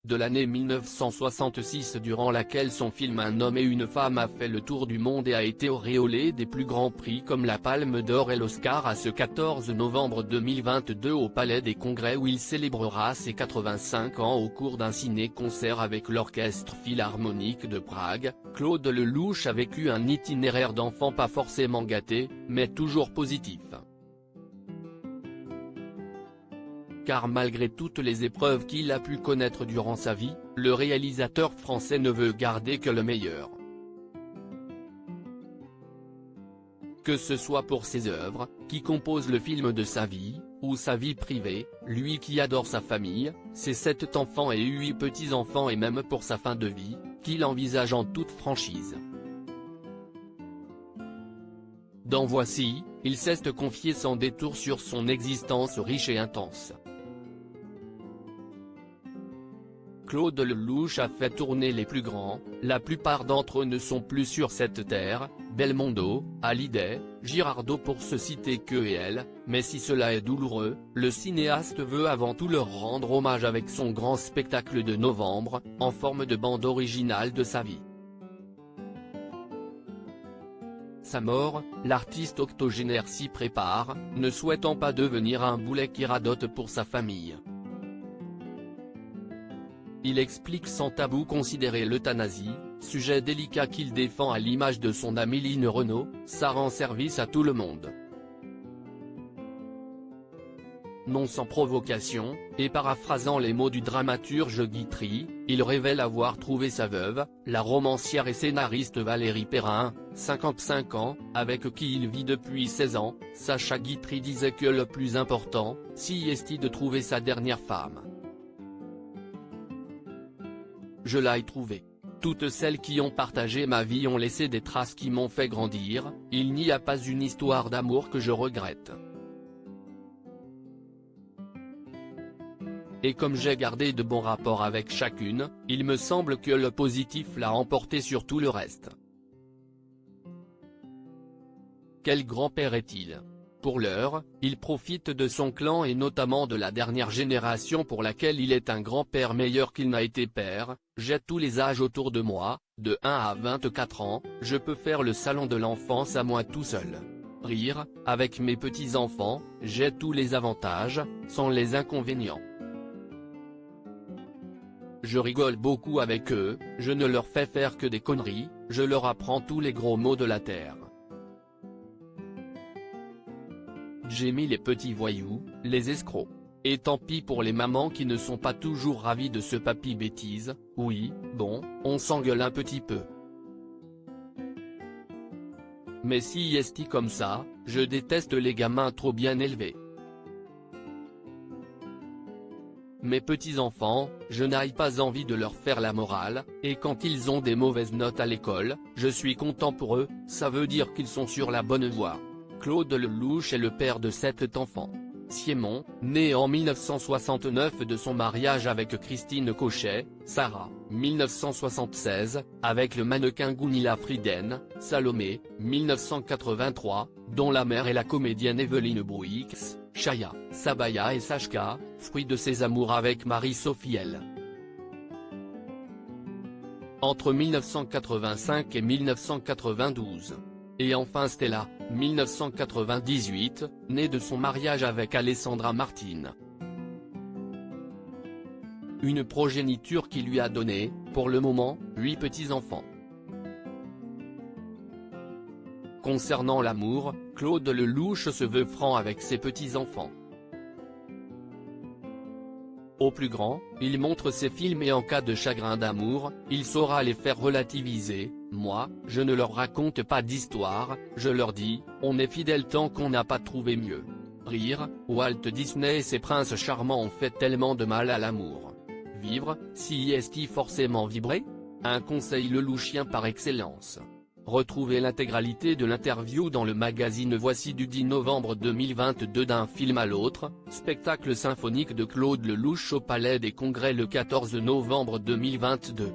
de l'année 1966 durant laquelle son film Un homme et une femme a fait le tour du monde et a été auréolé des plus grands prix comme la Palme d'Or et l'Oscar à ce 14 novembre 2022 au Palais des Congrès où il célébrera ses 85 ans au cours d'un ciné-concert avec l'Orchestre Philharmonique de Prague. Claude Lelouch a vécu un itinéraire d'enfant pas forcément gâté, mais toujours positif. Car malgré toutes les épreuves qu'il a pu connaître durant sa vie, le réalisateur français ne veut garder que le meilleur. Que ce soit pour ses œuvres, qui composent le film de sa vie, ou sa vie privée, lui qui adore sa famille, ses 7 enfants et 8 petits-enfants et même pour sa fin de vie, qu'il envisage en toute franchise. Dans Voici, il s'est confié sans détour sur son existence riche et intense. Claude Lelouch a fait tourner les plus grands, la plupart d'entre eux ne sont plus sur cette terre, Belmondo, Hallyday, Girardot pour se citer qu'eux et elles, mais si cela est douloureux, le cinéaste veut avant tout leur rendre hommage avec son grand spectacle de novembre, en forme de bande originale de sa vie. Sa mort, l'artiste octogénaire s'y prépare, ne souhaitant pas devenir un boulet qui radote pour sa famille. Il explique sans tabou considérer l'euthanasie, sujet délicat qu'il défend à l'image de son amie Line Renaud, ça rend service à tout le monde. Non sans provocation, et paraphrasant les mots du dramaturge Guitry, il révèle avoir trouvé sa veuve, la romancière et scénariste Valérie Perrin, 55 ans, avec qui il vit depuis 16 ans. Sacha Guitry disait que le plus important, si est de trouver sa dernière femme. Je l'ai trouvée. Toutes celles qui ont partagé ma vie ont laissé des traces qui m'ont fait grandir, il n'y a pas une histoire d'amour que je regrette. Et comme j'ai gardé de bons rapports avec chacune, il me semble que le positif l'a emporté sur tout le reste. Quel grand-père est-il ? Pour l'heure, il profite de son clan et notamment de la dernière génération pour laquelle il est un grand-père meilleur qu'il n'a été père. J'ai tous les âges autour de moi, de 1 à 24 ans, je peux faire le salon de l'enfance à moi tout seul. Rire, avec mes petits-enfants, j'ai tous les avantages, sans les inconvénients. Je rigole beaucoup avec eux, je ne leur fais faire que des conneries, je leur apprends tous les gros mots de la terre. J'ai mis les petits voyous, les escrocs. Et tant pis pour les mamans qui ne sont pas toujours ravies de ce papy bêtise. Oui, bon, on s'engueule un petit peu. Mais si est comme ça, je déteste les gamins trop bien élevés. Mes petits-enfants, je n'ai pas envie de leur faire la morale, et quand ils ont des mauvaises notes à l'école, je suis content pour eux, ça veut dire qu'ils sont sur la bonne voie. Claude Lelouch est le père de 7 enfants. Siemon, né en 1969 de son mariage avec Christine Cochet, Sarah, 1976, avec le mannequin Gunilla Frieden, Salomé, 1983, dont la mère est la comédienne Evelyne Bouix, Chaya, Sabaya et Sachka, fruit de ses amours avec Marie-Sophie L. Entre 1985 et 1992. Et enfin Stella, 1998, née de son mariage avec Alessandra Martin. Une progéniture qui lui a donné, pour le moment, 8 petits-enfants. Concernant l'amour, Claude Lelouch se veut franc avec ses petits-enfants. Au plus grand, il montre ses films et en cas de chagrin d'amour, il saura les faire relativiser. Moi, je ne leur raconte pas d'histoire, je leur dis, on est fidèle tant qu'on n'a pas trouvé mieux. Rire, Walt Disney et ses princes charmants ont fait tellement de mal à l'amour. Vivre, si est-il forcément vibrer ? Un conseil lelouchien par excellence. Retrouvez l'intégralité de l'interview dans le magazine Voici du 10 novembre 2022 d'un film à l'autre, spectacle symphonique de Claude Lelouch au Palais des Congrès le 14 novembre 2022.